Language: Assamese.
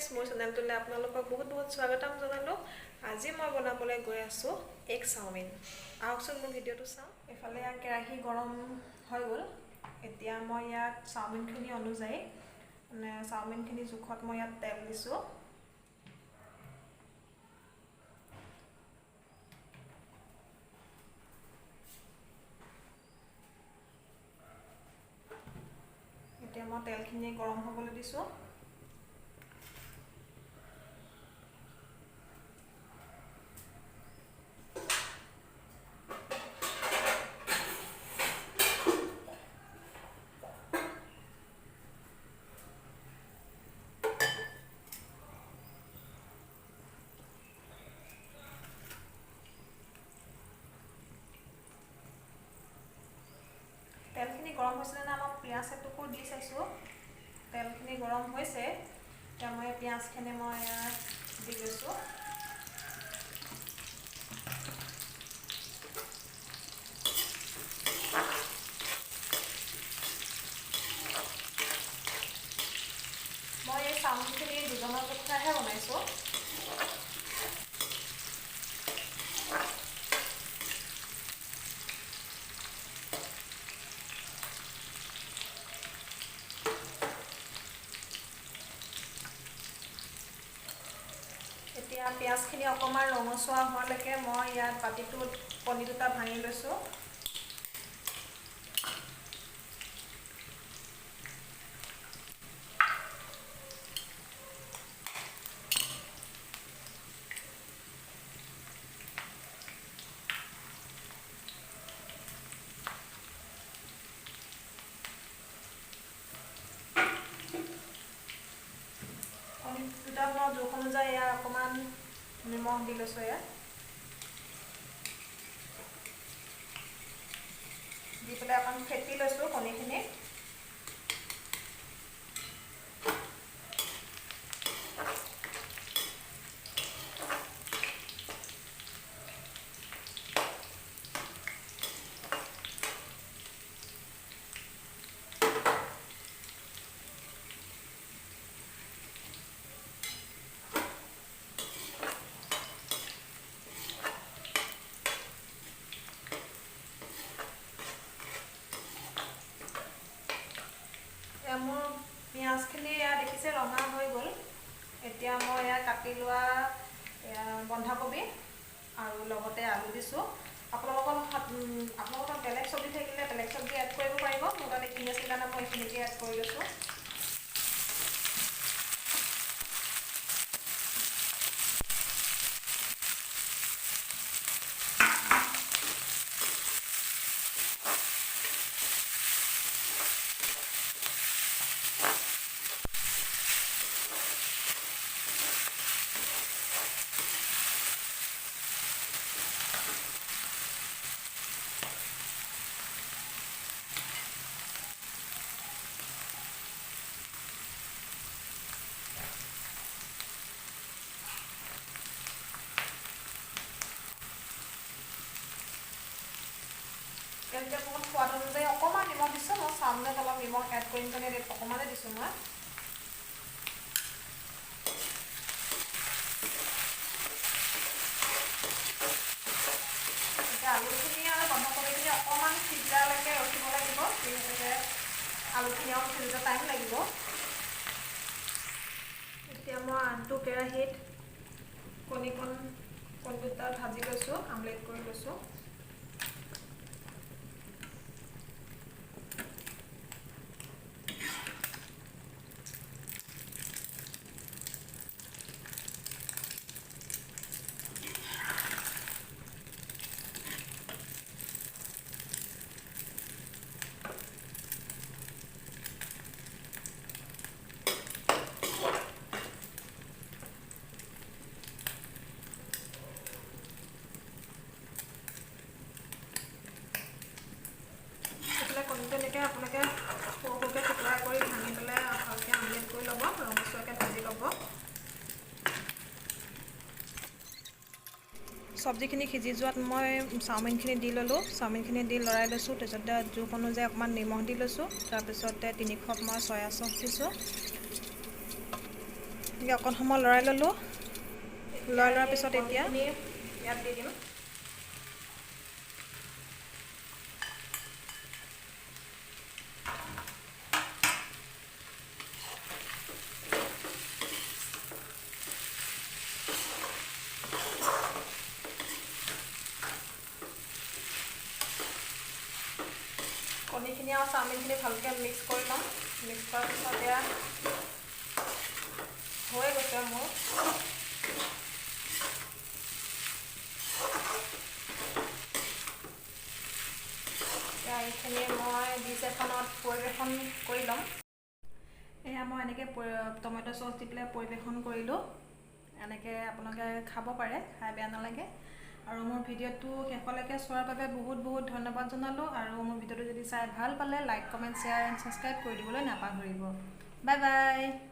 फ्रेंड्स मोर चेनेलटुले आपनालोকক बहुत स्वागतम जनालो। আজি মই বনাবলৈ গৈ আছো এগ চাওমিন। আহকচোন মোৰ ভিডিওটো চাওঁ। এফালে ইয়া কেৰাহী গৰম হৈ গ'ল। এতিয়া মই ইয়াত চাওমিনখিনি অনুযায়ী মানে চাওমিনখিনি জোখত মই ইয়াত তেল দিছো। এতিয়া মই তেলখিনি গৰম হ'বলৈ দিছো। তেলখিনি গৰম হৈছিলে না মই পিয়াজ এটুকুৰ দি চাইছো। তেলখিনি গৰম হৈছে। এতিয়া মই পিয়াজখিনি মই দি লৈছো। মই এই চাওমিনখিনি দুজনৰ জোখাৰহে বনাইছো। এতিয়া পিয়াজখিনি অকমান ৰঙচুৱা হোৱালৈকে মই ইয়াত বাটিটোত কণী দুটা ভাঙি লৈছো। দুটা মই জোখ অনুযায়ী ইয়াৰ অকমান নিমখ দি লৈছো। ইয়াত দি পেলাই অকণ ফেটি লৈছো কণীখিনি। মোৰ পিয়াজখিনি দেখিছে ৰঙা হৈ গ'ল। এতিয়া মই কাটি লোৱা বন্ধাকবি আৰু লগতে আলু দিছো। আপোনালোকৰ বেলেগ চব্জি থাকিলে বেলেগ চব্জি এড কৰিব পাৰিব। মোৰ তাত এইখিনি আছিল কাৰণে মই এইখিনিকে এড কৰি লৈছো। এতিয়া অকণমান সোৱাদ অনুযায়ী অকণমান নিমখ দিছোঁ। মই চাওমিনত অলপ নিমখ এড কৰিম কাৰণে অকণমানে দিছোঁ মই। এতিয়া আলুখিনি আৰু বন্ধাকবিখিনি অকণমান সিজালৈকে ৰখিব লাগিব। যিহেতুকে আলুখিনি অলপ সিজোতে টাইম লাগিব। এতিয়া মই আনটো কেৰাহীত কণী দুটা ভাজি লৈছোঁ, আমলেট কৰি লৈছোঁ। তেনেকৈ আপোনালোকে সৰু সৰুকৈ টুকুৰা কৰি ভাঙি পেলাই ভালকৈ আমলেট কৰি ল'ব, ৰঙচুৱাকৈ ভাজি ল'ব। চব্জিখিনি সিজি যোৱাত মই চাওমিনখিনি দি ল'লোঁ। চাওমিনখিনি দি লৰাই লৈছোঁ। তাৰপিছতে জোখ অনুযায়ী অকণমান নিমখ দি লৈছোঁ। তাৰপিছতে 3 কাপ মই চয়া চচ দিছোঁ। অকণ সময় লৰাই ল'লোঁ। লৰাই লোৱাৰ পিছত এতিয়া ইয়াত দি দিম। কণীখিনি আৰু চাওমিনখিনি ভালকৈ মিক্স কৰি ল'ম। মিক্স কৰাৰ পিছত এয়া হৈ গৈছে মোৰ। এতিয়া এইখিনি মই ডিছ এখনত পৰিৱেশন কৰি ল'ম। এয়া মই এনেকৈ টমেটো চচ দি পেলাই পৰিৱেশন কৰিলোঁ। এনেকৈ আপোনালোকে খাব পাৰে, খাই বেয়া নালাগে। আৰু মোৰ ভিডিঅ'টো শেষলৈকে চোৱাৰ বাবে বহুত বহুত ধন্যবাদ জনালোঁ। আৰু মোৰ ভিডিঅ'টো যদি চাই ভাল পালে like, comment, share and subscribe কৰি দিবলৈ নাপাহৰিব। Bye bye.